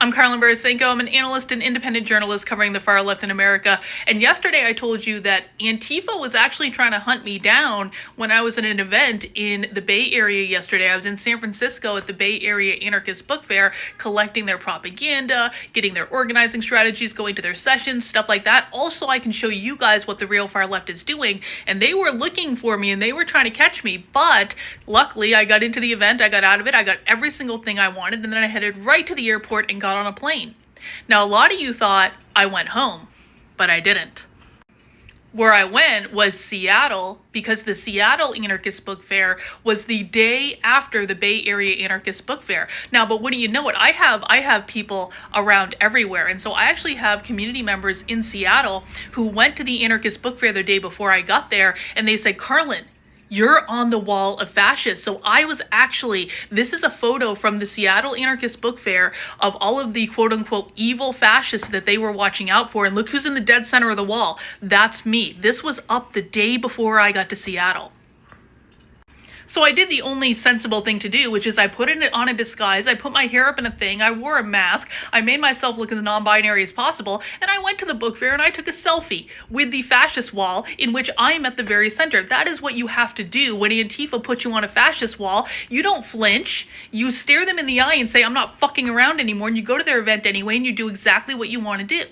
I'm Karlyn Borysenko. I'm an analyst and independent journalist covering the far left in America. And yesterday I told you that Antifa was actually trying to hunt me down when I was at an event in the Bay Area yesterday. I was in San Francisco at the Bay Area Anarchist Book Fair, collecting their propaganda, getting their organizing strategies, going to their sessions, stuff like that. Also, I can show you guys what the real far left is doing. And they were looking for me and they were trying to catch me. But luckily, I got into the event, I got out of it, I got every single thing I wanted, and then I headed right to the airport and got on a plane. Now, a lot of you thought I went home, but I didn't. Where I went was Seattle, because the Seattle Anarchist Book Fair was the day after the Bay Area Anarchist Book Fair. Now, but wouldn't you know it, I have people around everywhere. And so I actually have community members in Seattle who went to the Anarchist Book Fair the day before I got there, and they said, Karlyn, you're on the wall of fascists. So I was actually, this is a photo from the Seattle Anarchist Book Fair of all of the quote unquote evil fascists that they were watching out for. And look who's in the dead center of the wall. That's me. This was up the day before I got to Seattle. So I did the only sensible thing to do, which is I put it on a disguise, I put my hair up in a thing, I wore a mask, I made myself look as non-binary as possible, and I went to the book fair and I took a selfie with the fascist wall in which I am at the very center. That is what you have to do when Antifa puts you on a fascist wall. You don't flinch, you stare them in the eye and say, I'm not fucking around anymore, and you go to their event anyway and you do exactly what you want to do.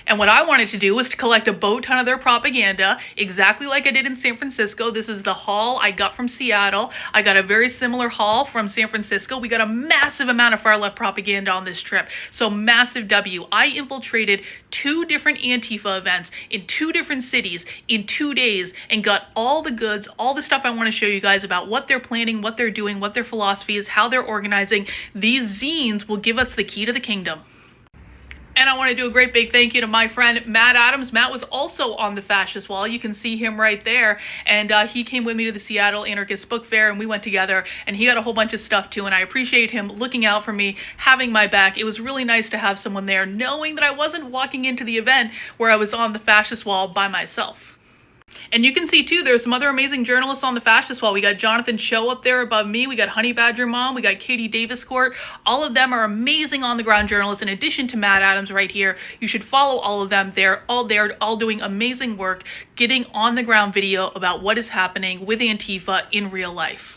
And what I wanted to do was to collect a boat ton of their propaganda, exactly like I did in San Francisco. This is the haul I got from Seattle. I got a very similar haul from San Francisco. We got a massive amount of far left propaganda on this trip. So massive W. I infiltrated 2 different Antifa events in 2 different cities in 2 days and got all the goods, all the stuff I want to show you guys about what they're planning, what they're doing, what their philosophy is, how they're organizing. These zines will give us the key to the kingdom. And I want to do a great big thank you to my friend Matt Adams. Matt was also on the fascist wall. You can see him right there. And he came with me to the Seattle Anarchist Book Fair and we went together and he got a whole bunch of stuff too. And I appreciate him looking out for me, having my back. It was really nice to have someone there, knowing that I wasn't walking into the event where I was on the fascist wall by myself. And you can see too, there's some other amazing journalists on the fascist wall. We got Jonathan Cho up there above me. We got Honey Badger Mom. We got Katie Davis Court. All of them are amazing on the ground journalists. In addition to Matt Adams right here, you should follow all of them. They're all doing amazing work, getting on the ground video about what is happening with Antifa in real life.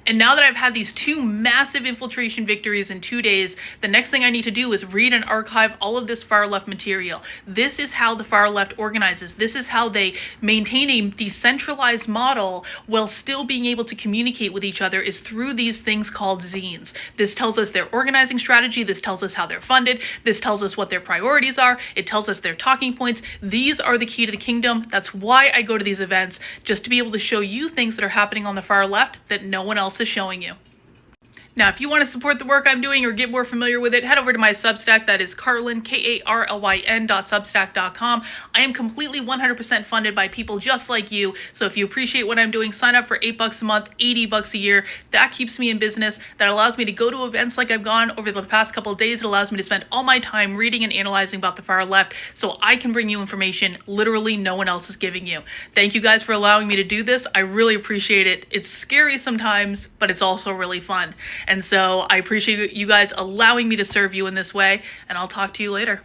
And now that I've had these 2 massive infiltration victories in 2 days, the next thing I need to do is read and archive all of this far left material. This is how the far left organizes. This is how they maintain a decentralized model while still being able to communicate with each other, is through these things called zines. This tells us their organizing strategy. This tells us how they're funded. This tells us what their priorities are. It tells us their talking points. These are the key to the kingdom. That's why I go to these events, just to be able to show you things that are happening on the far left that no one else is showing you. Now, if you want to support the work I'm doing or get more familiar with it, head over to my Substack. That is Karlyn, Karlyn.substack.com. I am completely 100% funded by people just like you. So if you appreciate what I'm doing, sign up for $8 a month, $80 a year. That keeps me in business. That allows me to go to events like I've gone over the past couple of days. It allows me to spend all my time reading and analyzing about the far left so I can bring you information literally no one else is giving you. Thank you guys for allowing me to do this. I really appreciate it. It's scary sometimes, but it's also really fun. And so I appreciate you guys allowing me to serve you in this way, and I'll talk to you later.